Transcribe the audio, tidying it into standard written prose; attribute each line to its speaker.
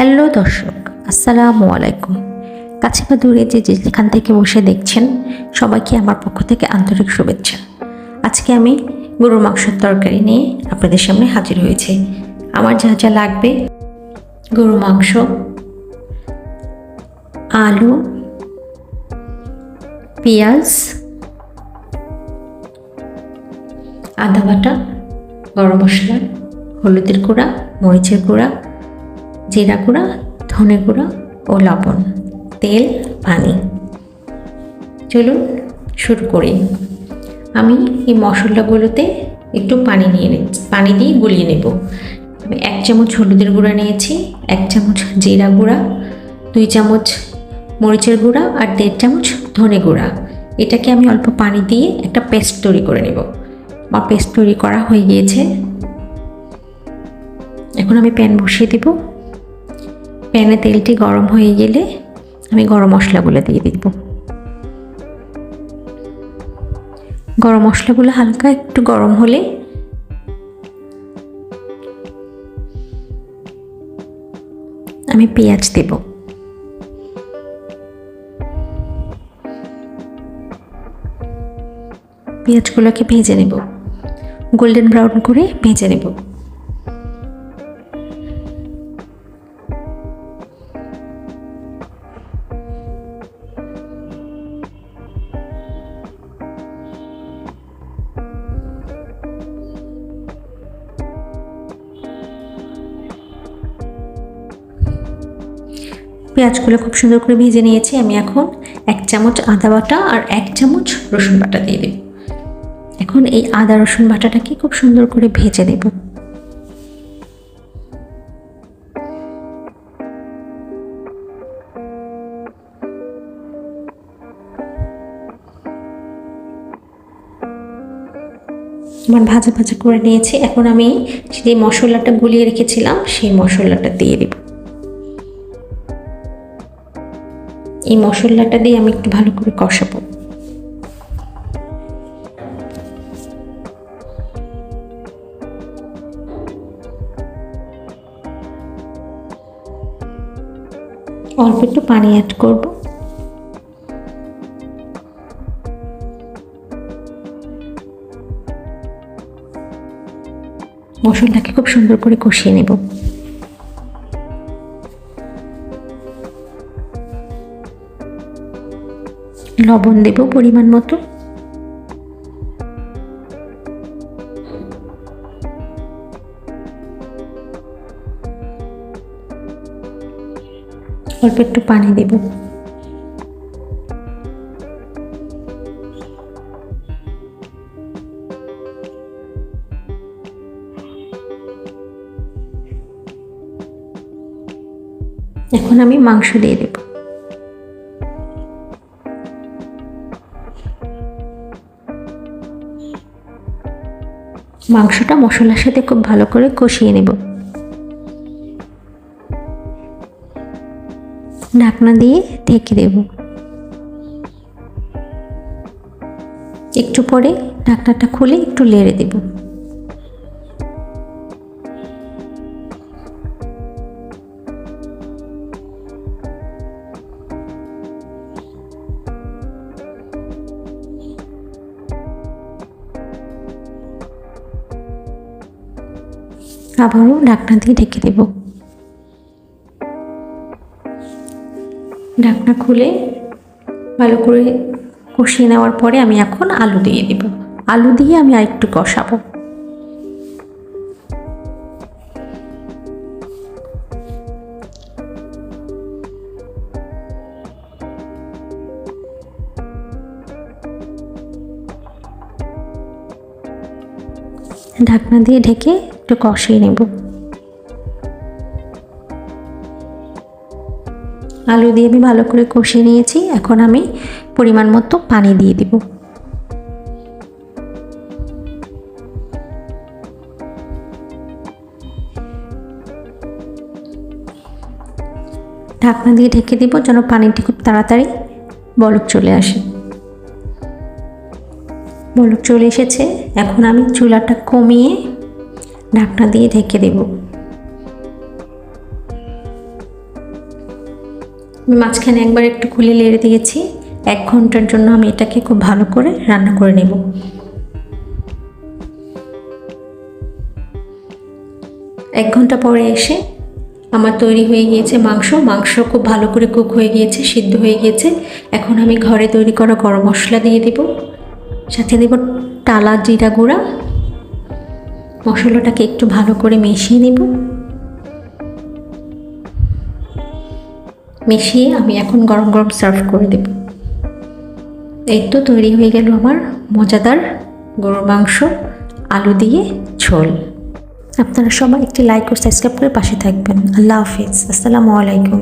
Speaker 1: Hello দর্শক, আসসালামু আলাইকুম। কাছে বা দূরে যেখান থেকে বসে দেখছেন, সবাইকে আমার পক্ষ থেকে আন্তরিক শুভেচ্ছা। আজকে আমি গরুর মাংসের তরকারি নিয়ে আপনাদের সামনে হাজির হয়েছি। আমার যা যা লাগবে: গরুর মাংস, আলু, পেঁয়াজ, আদা বাটা, গরম মশলা, হলুদের গুঁড়া, মরিচের গুঁড়া, জিরা গুঁড়া, ধনে গুঁড়া ও লবণ, তেল, পানি। চলুন শুরু করি। আমি এই মশলাগুলোতে একটু পানি দিয়ে গুলিয়ে নেব। আমি 1 চামচ হলুদের গুঁড়া নিয়েছি, 1 চামচ জিরা গুঁড়া, 2 চামচ মরিচের গুঁড়া আর 1.5 চামচ ধনে গুঁড়া। এটাকে আমি অল্প পানি দিয়ে একটা পেস্ট তৈরি করে নেব। আমার পেস্ট তৈরি করা হয়ে গিয়েছে। এখন আমি প্যান বসিয়ে দেব। প্যানে তেলটি গরম হয়ে গেলে আমি গরম মশলাগুলো দিয়ে দিব। গরম মশলাগুলো হালকা একটু গরম হলে আমি পেঁয়াজ দেব। পেঁয়াজগুলোকে ভেজে নেব, গোল্ডেন ব্রাউন করে ভেজে নেব। পেঁয়াজগুলো খুব সুন্দর করে ভেজে নিয়েছি। আমি এখন 1 চামচ আদা বাটা আর 1 চামচ রসুন বাটা দিয়ে দেব। এখন এই আদা রসুন বাটাটাকে খুব সুন্দর করে ভেজে নেব। আমার ভাজা ভাজা করে নিয়েছি। এখন আমি যে মশলাটা গুলিয়ে রেখেছিলাম সেই মশলাটা দিয়ে দেব। এই মশলাটা দিয়ে আমি একটু ভালো করে কষাবো। অল্প একটু পানি অ্যাড করব। মশলাটাকে খুব সুন্দর করে কষিয়ে নেব। লবণ দেব পরিমাণ মতো। অল্প একটু পানি দেব। এখন আমি মাংস দিয়ে দেব। মাংসটা মশলার সাথে খুব ভালো করে কষিয়ে নেব। ঢাকনা দিয়ে ঢেকে দেব। একটু পরে ঢাকনাটা খুলে একটু নেড়ে দেব। আবারও ঢাকনা দিয়ে ঢেকে দেব। ঢাকনা খুলে ভালো করে কষিয়ে নেওয়ার পরে আমি এখন আলু দিয়ে দেব। আলু দিয়ে আমি আরেকটু কষাবো। ঢাকনা দিয়ে ঢেকে একটু কষিয়ে নেব। আলু দিয়ে আমি ভালো করে কষিয়ে নিয়েছি। এখন আমি পরিমাণ মতো পানি দিয়ে দিব। ঢাকনা দিয়ে ঢেকে দিব যেন পানিটি খুব তাড়াতাড়ি বলক চলে আসে। বলক চলে এসেছে। এখন আমি চুলাটা কমিয়ে ঢাকনা দিয়ে ঢেকে দেব। আমি মাঝখানে একবার একটু খুলে লেড়ে দিয়েছি। 1 ঘন্টার জন্য আমি এটাকে খুব ভালো করে রান্না করে নেব। 1 ঘন্টা পরে এসে আমার তৈরি হয়ে গিয়েছে মাংস খুব ভালো করে কুক হয়ে গিয়েছে, সিদ্ধ হয়ে গিয়েছে। এখন আমি ঘরে তৈরি করা গরম মশলা দিয়ে দেব, সাথে দেব টালা জিরা গুঁড়া। মশলাটাকে একটু ভালো করে মিশিয়ে নেব। মিশিয়ে আমি এখন গরম গরম সার্ভ করে দেব। এই তো তৈরি হয়ে গেল আমার মজাদার গরুর মাংস আলু দিয়ে ঝোল। আপনারা সবাই একটি লাইক ও সাবস্ক্রাইব করে পাশে থাকবেন। আল্লাহ হাফিজ। আসসালামু আলাইকুম।